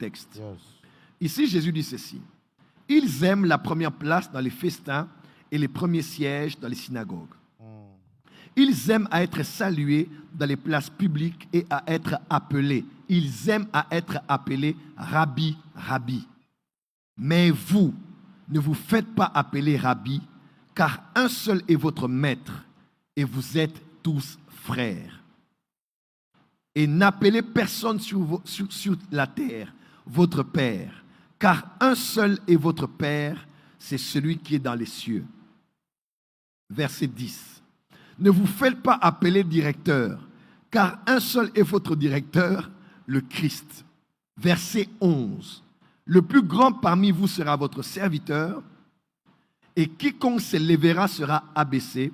texte. Yes. Ici, Jésus dit ceci. Ils aiment la première place dans les festins et les premiers sièges dans les synagogues. Ils aiment à être salués dans les places publiques et à être appelés. Ils aiment à être appelés Rabbi, Rabbi. Mais vous, ne vous faites pas appeler Rabbi, car un seul est votre maître, et vous êtes tous frères. Et n'appelez personne sur la terre votre Père, car un seul est votre Père, c'est celui qui est dans les cieux. Verset 10. Ne vous faites pas appeler directeur, car un seul est votre directeur, le Christ. Verset 11. Le plus grand parmi vous sera votre serviteur, et quiconque s'élèvera sera abaissé,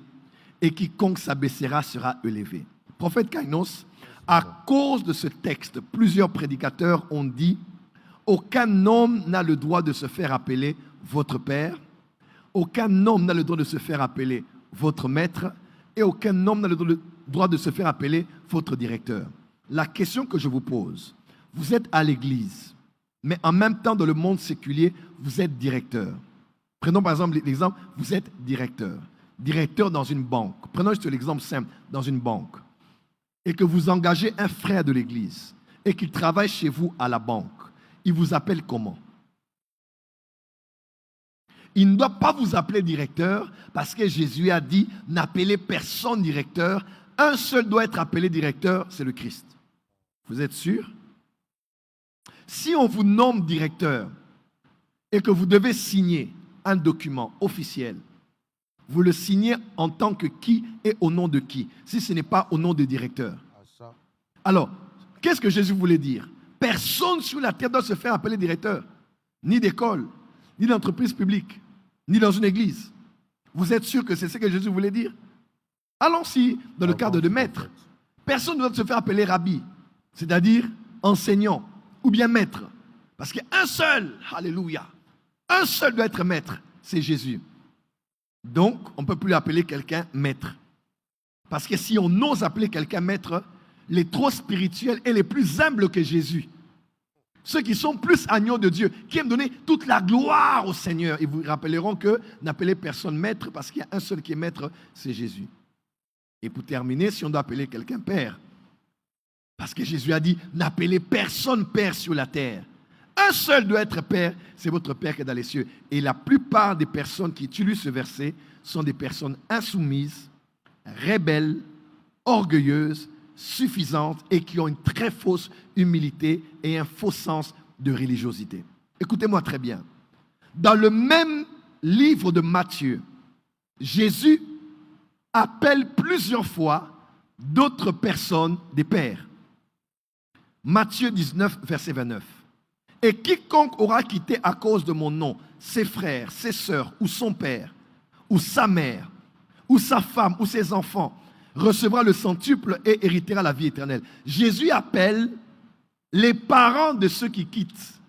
et quiconque s'abaissera sera élevé. Prophète Kainos, à cause de ce texte, plusieurs prédicateurs ont dit « Aucun homme n'a le droit de se faire appeler votre Père, aucun homme n'a le droit de se faire appeler votre maître, et aucun homme n'a le droit de se faire appeler votre directeur. » La question que je vous pose, vous êtes à l'église, mais en même temps dans le monde séculier, vous êtes directeur. Prenons par exemple l'exemple, vous êtes directeur. Directeur dans une banque. Prenons juste l'exemple simple, dans une banque. Et que vous engagez un frère de l'église et qu'il travaille chez vous à la banque. Il vous appelle comment? Il ne doit pas vous appeler directeur parce que Jésus a dit n'appelez personne directeur. Un seul doit être appelé directeur, c'est le Christ. Vous êtes sûr? Si on vous nomme directeur et que vous devez signer un document officiel, vous le signez en tant que qui et au nom de qui, si ce n'est pas au nom du directeur. Alors, qu'est-ce que Jésus voulait dire? Personne sur la terre doit se faire appeler directeur, ni d'école, ni d'entreprise publique, ni dans une église. Vous êtes sûr que c'est ce que Jésus voulait dire? Allons-y dans le cadre de maître. Personne ne doit se faire appeler rabbi, c'est-à-dire enseignant ou bien maître. Parce qu'un seul, alléluia, un seul doit être maître, c'est Jésus. Donc, on ne peut plus appeler quelqu'un maître. Parce que si on ose appeler quelqu'un maître, les trop spirituels et les plus humbles que Jésus, ceux qui sont plus agneaux de Dieu, qui aiment donner toute la gloire au Seigneur, ils vous rappelleront que n'appelez personne maître parce qu'il y a un seul qui est maître, c'est Jésus. Et pour terminer, si on doit appeler quelqu'un père, parce que Jésus a dit, n'appelez personne père sur la terre. Un seul doit être père, c'est votre Père qui est dans les cieux. Et la plupart des personnes qui utilisent ce verset sont des personnes insoumises, rebelles, orgueilleuses, suffisantes et qui ont une très fausse humilité et un faux sens de religiosité. Écoutez-moi très bien. Dans le même livre de Matthieu, Jésus appelle plusieurs fois d'autres personnes des pères. Matthieu 19, verset 29. Et quiconque aura quitté à cause de mon nom ses frères, ses sœurs, ou son père, ou sa mère, ou sa femme, ou ses enfants, recevra le centuple et héritera la vie éternelle. Jésus appelle les parents de ceux qui quittent,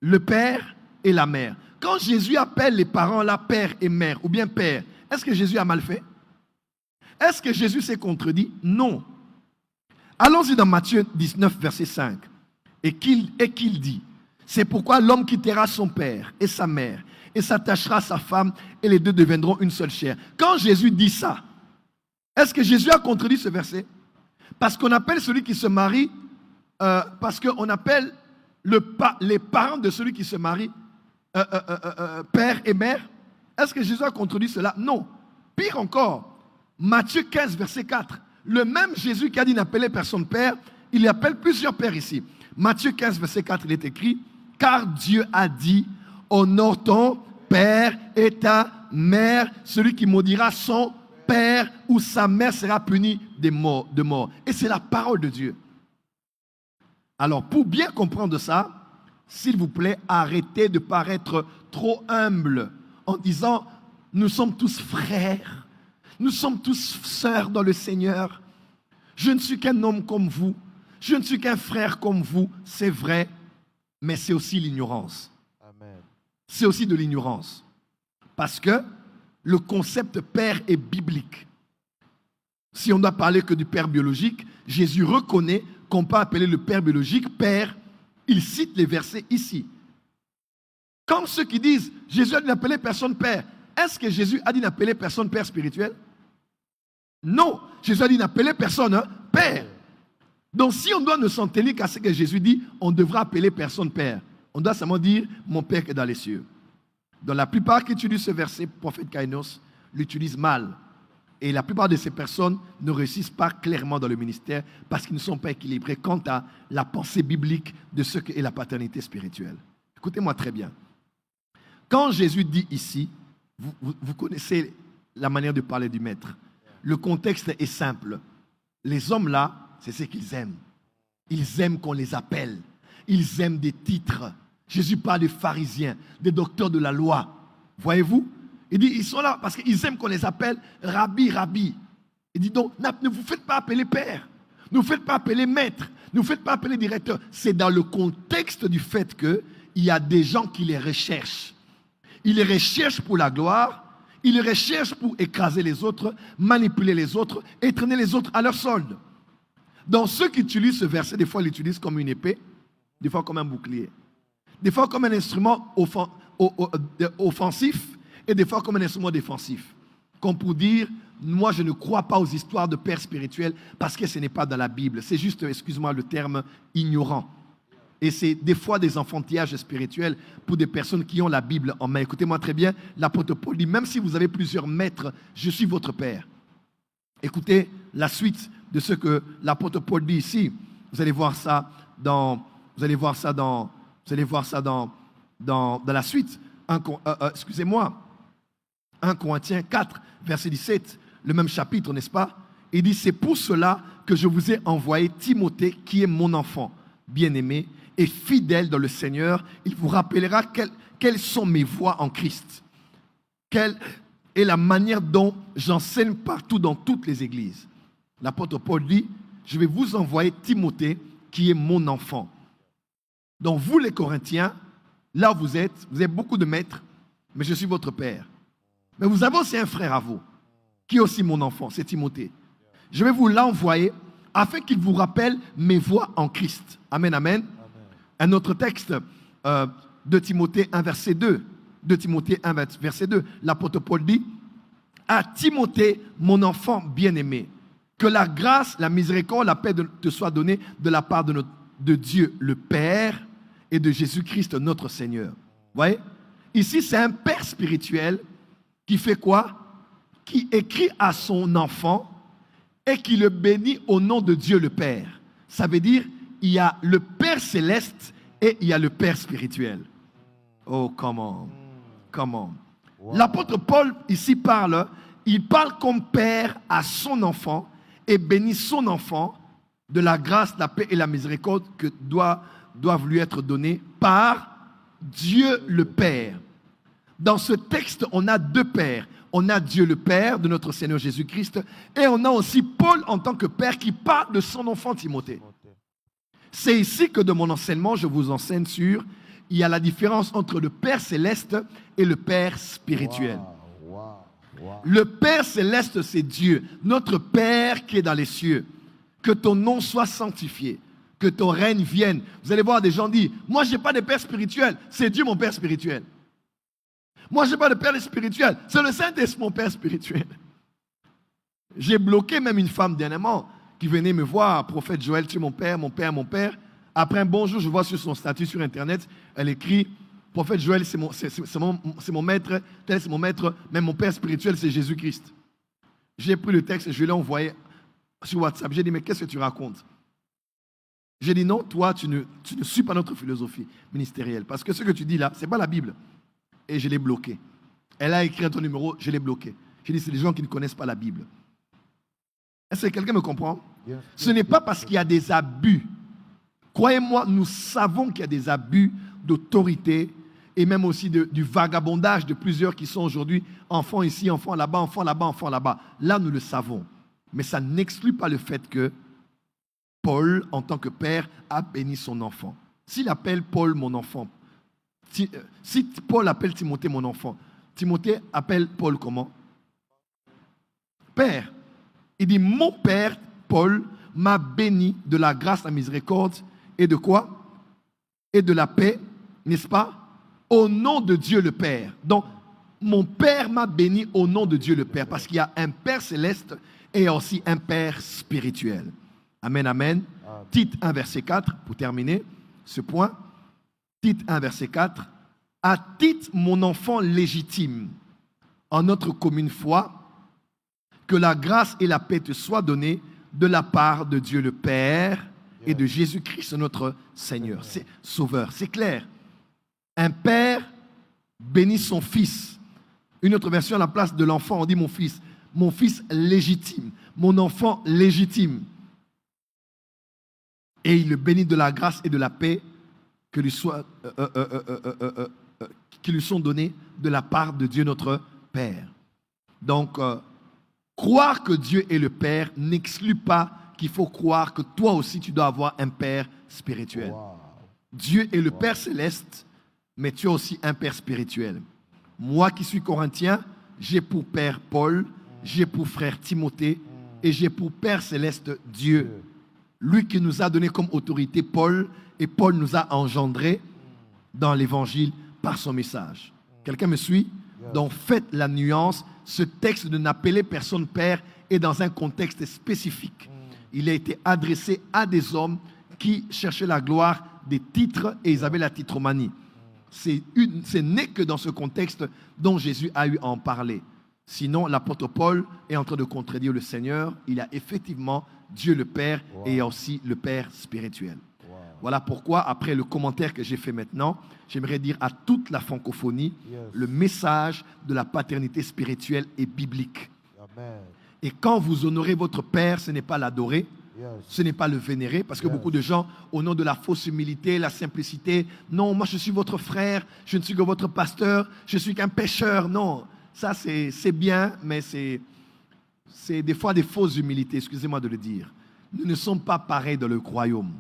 le père et la mère. Quand Jésus appelle les parents là, père et mère, ou bien père, est-ce que Jésus a mal fait? Est-ce que Jésus s'est contredit? Non. Allons-y dans Matthieu 19, verset 5. Et qu'il dit, c'est pourquoi l'homme quittera son père et sa mère et s'attachera à sa femme et les deux deviendront une seule chair. Quand Jésus dit ça, est-ce que Jésus a contredit ce verset? Parce qu'on appelle celui qui se marie, parce qu'on appelle les parents de celui qui se marie père et mère. Est-ce que Jésus a contredit cela? Non. Pire encore, Matthieu 15, verset 4. Le même Jésus qui a dit n'appelez personne père, il appelle plusieurs pères ici. Matthieu 15, verset 4, il est écrit, car Dieu a dit, honore ton père et ta mère, celui qui maudira son père ou sa mère sera puni de mort. Et c'est la parole de Dieu. Alors, pour bien comprendre ça, s'il vous plaît, arrêtez de paraître trop humble en disant, nous sommes tous frères, nous sommes tous sœurs dans le Seigneur. Je ne suis qu'un homme comme vous, je ne suis qu'un frère comme vous, c'est vrai, mais c'est aussi l'ignorance. Amen. C'est aussi de l'ignorance. Parce que le concept père est biblique. Si on ne doit parler que du père biologique, Jésus reconnaît qu'on peut appeler le père biologique père Il cite les versets ici. Comme ceux qui disent, Jésus a dit n'appeler personne Père. Est-ce que Jésus a dit n'appeler personne Père spirituel? Non, Jésus a dit n'appeler personne Père. Donc si on doit ne s'en tenir qu'à ce que Jésus dit, on devra appeler personne Père. On doit seulement dire mon Père qui est dans les cieux. Dans la plupart qui utilisent ce verset, prophète Kainos l'utilise mal. Et la plupart de ces personnes ne réussissent pas clairement dans le ministère parce qu'ils ne sont pas équilibrés quant à la pensée biblique de ce qu'est la paternité spirituelle. Écoutez-moi très bien. Quand Jésus dit ici, vous connaissez la manière de parler du maître. Le contexte est simple. Les hommes là, c'est ce qu'ils aiment. Ils aiment qu'on les appelle. Ils aiment des titres. Jésus parle des pharisiens, des docteurs de la loi. Voyez-vous? Il dit, ils sont là parce qu'ils aiment qu'on les appelle Rabbi, Rabbi. Il dit donc, ne vous faites pas appeler Père. Ne vous faites pas appeler Maître. Ne vous faites pas appeler Directeur. C'est dans le contexte du fait qu'il y a des gens qui les recherchent. Ils les recherchent pour la gloire. Ils les recherchent pour écraser les autres, manipuler les autres et traîner les autres à leur solde. Donc ceux qui utilisent ce verset, des fois ils l'utilisent comme une épée, des fois comme un bouclier, des fois comme un instrument offensif et des fois comme un instrument défensif. Comme pour dire, moi je ne crois pas aux histoires de pères spirituels parce que ce n'est pas dans la Bible. C'est juste, excuse-moi le terme, ignorant. Et c'est des fois des enfantillages spirituels pour des personnes qui ont la Bible en main. Écoutez-moi très bien, l'apôtre Paul dit, même si vous avez plusieurs maîtres, je suis votre Père. Écoutez la suite de ce que l'apôtre Paul dit ici. Vous allez voir ça dans la suite. Excusez-moi. 1 Corinthiens 4, verset 17, le même chapitre, n'est-ce pas? Il dit, c'est pour cela que je vous ai envoyé Timothée, qui est mon enfant bien-aimé et fidèle dans le Seigneur. Il vous rappellera quelles sont mes voies en Christ. Quelle est la manière dont j'enseigne partout dans toutes les églises. L'apôtre Paul dit, je vais vous envoyer Timothée, qui est mon enfant. Donc vous les Corinthiens, là vous êtes beaucoup de maîtres, mais je suis votre père. Mais vous avez aussi un frère à vous, qui est aussi mon enfant, c'est Timothée. Je vais vous l'envoyer afin qu'il vous rappelle mes voies en Christ. Amen, amen. Amen. Un autre texte de Timothée 1, verset 2. De Timothée 1, verset 2. L'apôtre Paul dit, à Timothée, mon enfant bien-aimé, que la grâce, la miséricorde, la paix te soit donnée de la part de Dieu le Père et de Jésus-Christ notre Seigneur. Vous voyez? Ici, c'est un père spirituel qui fait quoi? Qui écrit à son enfant et qui le bénit au nom de Dieu le Père. Ça veut dire, il y a le Père céleste et il y a le Père spirituel. Oh, comment? Wow. L'apôtre Paul ici il parle comme père à son enfant et bénit son enfant de la grâce, la paix et la miséricorde que doivent lui être données par Dieu le Père. Dans ce texte, on a deux pères. On a Dieu le Père de notre Seigneur Jésus-Christ et on a aussi Paul en tant que père qui parle de son enfant Timothée. C'est ici que de mon enseignement, je vous enseigne sur, il y a la différence entre le Père céleste et le Père spirituel. Wow. Le Père céleste, c'est Dieu, notre Père qui est dans les cieux. Que ton nom soit sanctifié, que ton règne vienne. Vous allez voir des gens dire, moi je n'ai pas de Père spirituel, c'est Dieu mon Père spirituel. Moi je n'ai pas de Père spirituel, c'est le Saint-Esprit mon Père spirituel. J'ai bloqué même une femme dernièrement qui venait me voir, prophète Joël, tu es mon père, mon père, mon père. Après un bon jour, je vois sur son statut sur Internet, elle écrit, prophète Joël, c'est mon maître, tel c'est mon maître, même mon père spirituel, c'est Jésus-Christ. J'ai pris le texte et je l'ai envoyé sur WhatsApp. J'ai dit, mais qu'est-ce que tu racontes? J'ai dit, non, toi, tu ne suis pas notre philosophie ministérielle. Parce que ce que tu dis là, ce n'est pas la Bible. Et je l'ai bloqué. Elle a écrit ton numéro, je l'ai bloqué. J'ai dit, c'est des gens qui ne connaissent pas la Bible. Est-ce que quelqu'un me comprend? Ce n'est pas parce qu'il y a des abus. Croyez-moi, nous savons qu'il y a des abus d'autorité et même aussi du vagabondage de plusieurs qui sont aujourd'hui enfants ici, enfants là-bas, enfants là-bas, enfants là-bas. Là, nous le savons. Mais ça n'exclut pas le fait que Paul, en tant que père, a béni son enfant. S'il appelle Paul mon enfant, si Paul appelle Timothée mon enfant, Timothée appelle Paul comment? Père. Il dit, mon père, Paul, m'a béni de la grâce, la miséricorde et de quoi? et de la paix, n'est-ce pas? Au nom de Dieu le Père. Donc, mon Père m'a béni au nom de Dieu le Père, parce qu'il y a un Père céleste et aussi un Père spirituel. Amen, amen. Tite 1, verset 4, pour terminer ce point. Tite 1, verset 4. À Tite, mon enfant légitime, en notre commune foi, que la grâce et la paix te soient données de la part de Dieu le Père et de Jésus-Christ notre Seigneur, c'est Sauveur. C'est clair. Un père bénit son fils. Une autre version, à la place de l'enfant, on dit mon fils légitime, mon enfant légitime. Et il le bénit de la grâce et de la paix qui lui sont données de la part de Dieu notre Père. Donc, croire que Dieu est le Père n'exclut pas qu'il faut croire que toi aussi tu dois avoir un Père spirituel. Wow. Dieu est le Père céleste, mais tu as aussi un Père spirituel. Moi qui suis corinthien, j'ai pour Père Paul, j'ai pour frère Timothée et j'ai pour Père céleste Dieu. Lui qui nous a donné comme autorité Paul, et Paul nous a engendrés dans l'évangile par son message. Quelqu'un me suit? Donc faites la nuance. Ce texte de n'appeler personne Père est dans un contexte spécifique. Il a été adressé à des hommes qui cherchaient la gloire des titres et ils avaient la titromanie. C'est né que dans ce contexte dont Jésus a eu à en parler. Sinon, l'apôtre Paul est en train de contredire le Seigneur. Il a effectivement Dieu le Père et aussi le Père spirituel. Voilà pourquoi, après le commentaire que j'ai fait maintenant, j'aimerais dire à toute la francophonie, le message de la paternité spirituelle est biblique. Amen. Et quand vous honorez votre Père, ce n'est pas l'adorer, ce n'est pas le vénérer, parce que beaucoup de gens, au nom de la fausse humilité, la simplicité, non, moi je suis votre frère, je ne suis que votre pasteur, je suis qu'un pécheur. Non, ça c'est bien, mais c'est des fois des fausses humilités, excusez-moi de le dire. Nous ne sommes pas pareils dans le royaume.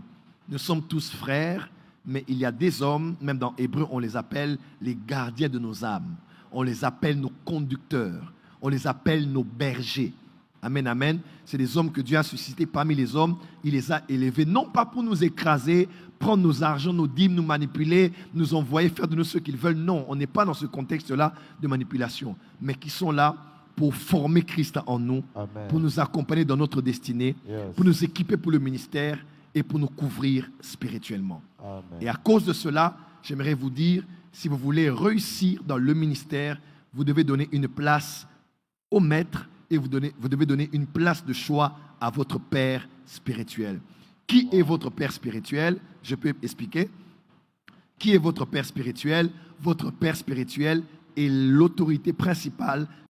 Nous sommes tous frères, mais il y a des hommes, même dans Hébreu, on les appelle les gardiens de nos âmes. On les appelle nos conducteurs. On les appelle nos bergers. Amen, amen. C'est des hommes que Dieu a suscités parmi les hommes. Il les a élevés, non pas pour nous écraser, prendre nos argents, nos dîmes, nous manipuler, nous envoyer faire de nous ce qu'ils veulent. Non, on n'est pas dans ce contexte-là de manipulation, mais qui sont là pour former Christ en nous, amen, pour nous accompagner dans notre destinée, pour nous équiper pour le ministère et pour nous couvrir spirituellement. Amen. Et à cause de cela, j'aimerais vous dire, si vous voulez réussir dans le ministère, vous devez donner une place au maître et vous devez donner une place de choix à votre Père spirituel. Qui est votre Père spirituel? Je peux expliquer. Qui est votre Père spirituel? Votre Père spirituel est l'autorité principale